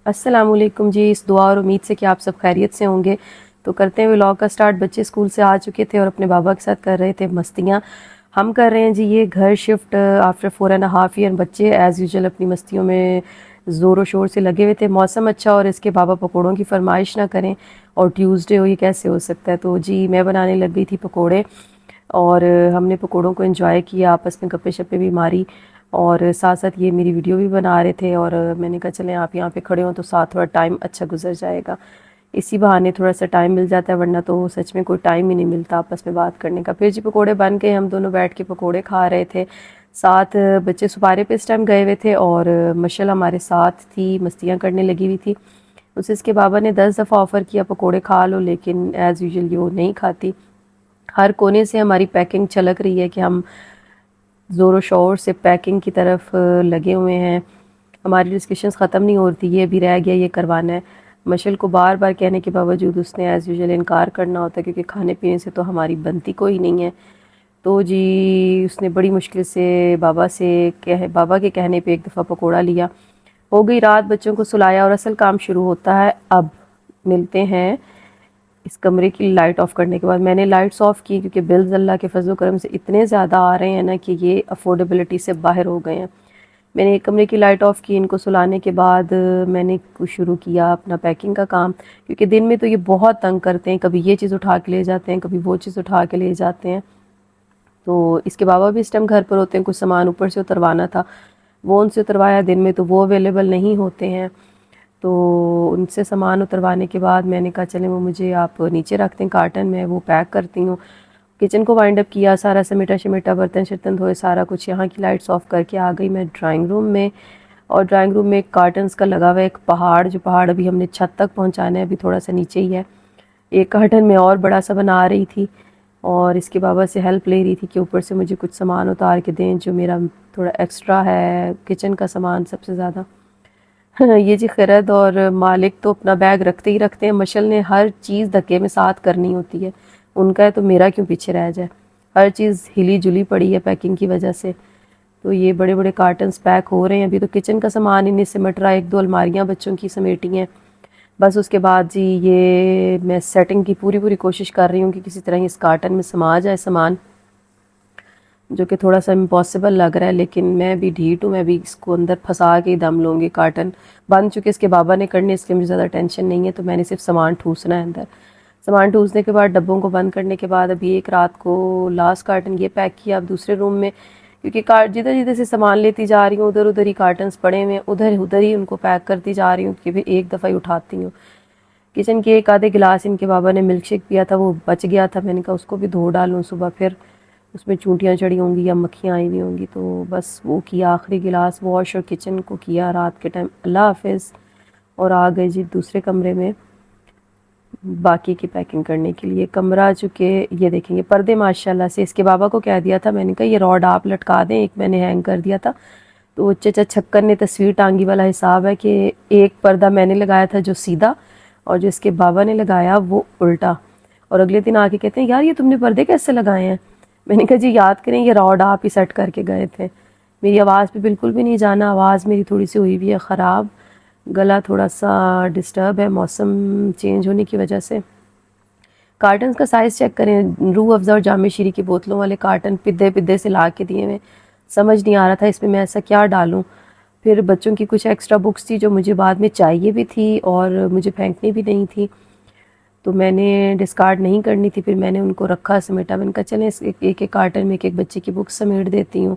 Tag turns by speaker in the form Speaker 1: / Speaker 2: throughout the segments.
Speaker 1: السلام علیکم جی، اس دعا اور امید سے کہ آپ سب خیریت سے ہوں گے۔ تو کرتے ہیں ولاگ کا سٹارٹ۔ بچے اسکول سے آ چکے تھے اور اپنے بابا کے ساتھ کر رہے تھے مستیاں۔ ہم کر رہے ہیں جی یہ گھر شفٹ آفٹر 4.5 ایئر۔ بچے ایز یوزول اپنی مستیوں میں زور و شور سے لگے ہوئے تھے۔ موسم اچھا اور اس کے بابا پکوڑوں کی فرمائش نہ کریں اور ٹیوزڈے ہو، یہ کیسے ہو سکتا ہے؟ تو جی میں بنانے لگ گئی تھی پکوڑے اور ہم نے پکوڑوں کو انجوائے کیا، آپس میں گپے شپے بھی ماری اور ساتھ ساتھ یہ میری ویڈیو بھی بنا رہے تھے اور میں نے کہا چلیں آپ یہاں پہ کھڑے ہوں تو ساتھ تھوڑا ٹائم اچھا گزر جائے گا، اسی بہانے تھوڑا سا ٹائم مل جاتا ہے، ورنہ تو سچ میں کوئی ٹائم ہی نہیں ملتا آپس میں بات کرنے کا۔ پھر جی پکوڑے بن گئے، ہم دونوں بیٹھ کے پکوڑے کھا رہے تھے، ساتھ بچے سپارے پہ اس ٹائم گئے ہوئے تھے اور مشل ہمارے ساتھ تھی، مستیاں کرنے لگی ہوئی تھی۔ اس کے بابا نے 10 دفعہ آفر کیا پکوڑے کھا لو، لیکن ایز یوزول یہ وہ نہیں کھاتی۔ ہر کونے سے ہماری پیکنگ چھلک رہی ہے کہ ہم زور و شور سے پیکنگ کی طرف لگے ہوئے ہیں، ہماری ڈسکشنز ختم نہیں ہوتی، یہ بھی رہ گیا، یہ کروانا ہے۔ مشل کو بار بار کہنے کے باوجود اس نے ایز یوزول انکار کرنا ہوتا ہے، کیونکہ کھانے پینے سے تو ہماری بنتی کوئی نہیں ہے۔ تو جی اس نے بڑی مشکل سے بابا کے کہنے پہ ایک دفعہ پکوڑا لیا۔ ہو گئی رات، بچوں کو سلایا اور اصل کام شروع ہوتا ہے اب۔ ملتے ہیں اس کمرے کی لائٹ آف کرنے کے بعد۔ میں نے لائٹس آف کی کیونکہ بلز اللہ کے فضل و کرم سے اتنے زیادہ آ رہے ہیں نا کہ یہ افورڈیبلٹی سے باہر ہو گئے ہیں۔ میں نے ایک کمرے کی لائٹ آف کی، ان کو سلانے کے بعد میں نے شروع کیا اپنا پیکنگ کا کام، کیونکہ دن میں تو یہ بہت تنگ کرتے ہیں، کبھی یہ چیز اٹھا کے لے جاتے ہیں، کبھی وہ چیز اٹھا کے لے جاتے ہیں۔ تو اس کے بابا بھی اس ٹائم گھر پر ہوتے ہیں، کچھ سامان اوپر سے اتروانا تھا، وہ ان سے اتروایا، دن میں تو وہ اویلیبل نہیں ہوتے ہیں، تو ان سے سامان اتروانے کے بعد میں نے کہا چلیں وہ مجھے آپ نیچے رکھتے ہیں کارٹن میں، وہ پیک کرتی ہوں۔ کچن کو وائنڈ اپ کیا، سارا سمیٹا شمیٹا، برتن شرتن دھوئے، سارا کچھ، یہاں کی لائٹس آف کر کے آ گئی میں ڈرائنگ روم میں۔ اور ڈرائنگ روم میں ایک کارٹنز کا لگا ہوا ہے ایک پہاڑ، جو پہاڑ ابھی ہم نے چھت تک پہنچانا ہے، ابھی تھوڑا سا نیچے ہی ہے۔ ایک کارٹن میں اور بڑا سا بنا رہی تھی اور اس کے بابا سے ہیلپ لے رہی تھی کہ اوپر سے مجھے کچھ سامان اتار کے دیں جو میرا تھوڑا ایکسٹرا ہے، کچن کا سامان سب سے زیادہ۔ یہ جی خرد اور مالک تو اپنا بیگ رکھتے ہی رکھتے ہیں، مشل نے ہر چیز دھکے میں ساتھ کرنی ہوتی ہے، ان کا ہے تو میرا کیوں پیچھے رہ جائے، ہر چیز ہلی جلی پڑی ہے پیکنگ کی وجہ سے۔ تو یہ بڑے بڑے کارٹنز پیک ہو رہے ہیں، ابھی تو کچن کا سامان ہی نہیں سمٹ رہا، ایک دو الماریاں بچوں کی سمیٹی ہیں بس۔ اس کے بعد جی یہ میں سیٹنگ کی پوری کوشش کر رہی ہوں کہ کسی طرح اس کارٹن میں سما جائے سامان، جو کہ تھوڑا سا امپاسبل لگ رہا ہے، لیکن میں بھی ڈھیٹ ہوں، میں بھی اس کو اندر پھنسا کے ہی دم لوں گی۔ کارٹن بند چونکہ اس کے بابا نے کرنے، اس لیے مجھے زیادہ ٹینشن نہیں ہے، تو میں نے صرف سامان ٹھوسنا ہے اندر۔ سامان ٹھوسنے کے بعد ڈبوں کو بند کرنے کے بعد ابھی ایک رات کو لاسٹ کارٹن یہ پیک کیا اب دوسرے روم میں، کیونکہ جدھر سے سامان لیتی جا رہی ہوں ادھر ہی کارٹنز پڑے ہوئے، ادھر ہی ان کو پیک کرتی جا رہی ہوں کہ پھر ایک دفعہ ہی اٹھاتی ہوں۔ کچن کے ایک آدھے گلاس ان کے بابا نے ملک شیک پیا تھا، وہ بچ گیا تھا، میں نے کہا اس کو بھی دھو ڈالوں، صبح پھر اس میں چونٹیاں چڑھی ہوں گی یا مکھیاں آئی ہوئی ہوں گی، تو بس وہ کیا، آخری گلاس واش اور کچن کو کیا رات کے ٹائم۔ اللہ حافظ، اور آ گئے جی دوسرے کمرے میں باقی کی پیکنگ کرنے کے لیے۔ کمرہ چونکہ یہ دیکھیں گے پردے ماشاءاللہ سے، اس کے بابا کو کہہ دیا تھا میں نے کہا یہ راڈ آپ لٹکا دیں، ایک میں نے ہینگ کر دیا تھا، تو چچا چھکن نے تصویر ٹانگی والا حساب ہے کہ ایک پردہ میں نے لگایا تھا جو سیدھا، اور جو اس کے بابا نے لگایا وہ الٹا، اور اگلے دن آ کے کہتے ہیں یار یہ تم نے پردے کیسے لگائے ہیں؟ میں نے کہا جی یاد کریں یہ راڈ آپ ہی سیٹ کر کے گئے تھے۔ میری آواز پہ بالکل بھی نہیں جانا، آواز میری تھوڑی سی ہوئی بھی ہے خراب، گلا تھوڑا سا ڈسٹرب ہے موسم چینج ہونے کی وجہ سے۔ کارٹنز کا سائز چیک کریں، روح افزا اور جامع شیری کی بوتلوں والے کارٹن پدے سے لا کے دیے ہوئے، سمجھ نہیں آ رہا تھا اس میں ایسا کیا ڈالوں۔ پھر بچوں کی کچھ ایکسٹرا بکس تھی جو مجھے بعد میں چاہیے بھی تھی اور مجھے پھینکنی بھی نہیں تھی، تو میں نے ڈسکارڈ نہیں کرنی تھی، پھر میں نے ان کو رکھا سمیٹا، میں نے کہا چلیں ایک کارٹن میں ایک بچے کی بک سمیٹ دیتی ہوں۔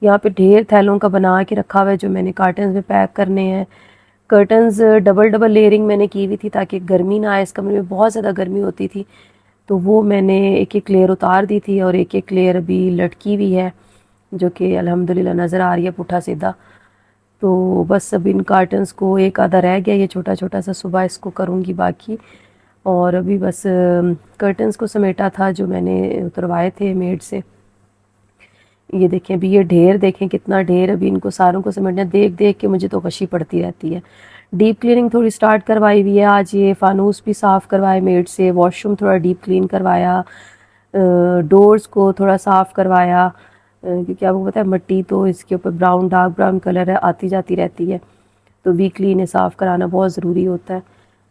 Speaker 1: یہاں پہ ڈھیر تھیلوں کا بنا کے رکھا ہوا ہے جو میں نے کارٹنز میں پیک کرنے ہیں۔ کرٹنز ڈبل لیئرنگ میں نے کی ہوئی تھی تاکہ گرمی نہ آئے، اس کمرے میں بہت زیادہ گرمی ہوتی تھی، تو وہ میں نے ایک لیئر اتار دی تھی اور ایک لیئر ابھی لٹکی ہوئی ہے جو کہ الحمدللہ نظر آ رہی ہے پٹھا سیدھا۔ تو بس اب ان کارٹنز کو ایک آدھا رہ گیا، یہ چھوٹا سا، صبح اس کو کروں گی باقی، اور ابھی بس کرٹنز کو سمیٹا تھا جو میں نے اتروائے تھے میڈ سے۔ یہ دیکھیں ابھی یہ ڈھیر دیکھیں کتنا ڈھیر، ابھی ان کو ساروں کو سمیٹنا، دیکھ کے مجھے تو غشی پڑتی رہتی ہے۔ ڈیپ کلیننگ تھوڑی سٹارٹ کروائی ہوئی ہے آج، یہ فانوس بھی صاف کروائے میڈ سے، واش روم تھوڑا ڈیپ کلین کروایا، ڈورز کو تھوڑا صاف کروایا، کیونکہ آپ کو پتہ ہے مٹی تو اس کے اوپر براؤن ڈارک براؤن کلر ہے، آتی جاتی رہتی ہے، تو ویکلی انہیں صاف کرانا بہت ضروری ہوتا ہے.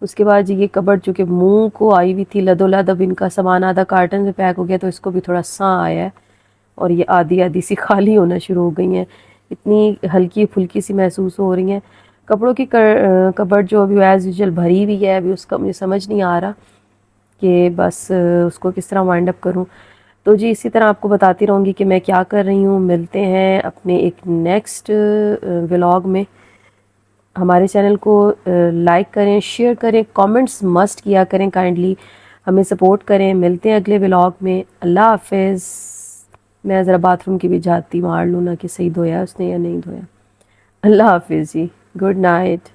Speaker 1: اس کے بعد جی یہ کبڈ چونکہ منہ کو آئی ہوئی تھی لدولد، اب ان کا سامان آدھا کارٹن میں پیک ہو گیا تو اس کو بھی تھوڑا ساں آیا ہے اور یہ آدھی آدھی سی خالی ہونا شروع ہو گئی ہیں، اتنی ہلکی پھلکی سی محسوس ہو رہی ہیں. کپڑوں کی کبڈ جو ابھی ایز یوزول بھری ہوئی ہے، ابھی اس کا مجھے سمجھ نہیں آ رہا کہ بس اس کو کس طرح وائنڈ اپ کروں. تو جی اسی طرح آپ کو بتاتی رہوں گی کہ میں کیا کر رہی ہوں. ملتے ہیں اپنے ایک نیکسٹ ولاگ میں. ہمارے چینل کو لائک کریں، شیئر کریں، کامنٹس مسٹ کیا کریں، کائنڈلی ہمیں سپورٹ کریں. ملتے ہیں اگلے ولاگ میں. اللہ حافظ. میں ذرا باتھ روم کی بھی جاتی مار لوں نا کہ صحیح دھویا اس نے یا نہیں دھویا. اللہ حافظ جی. Good night.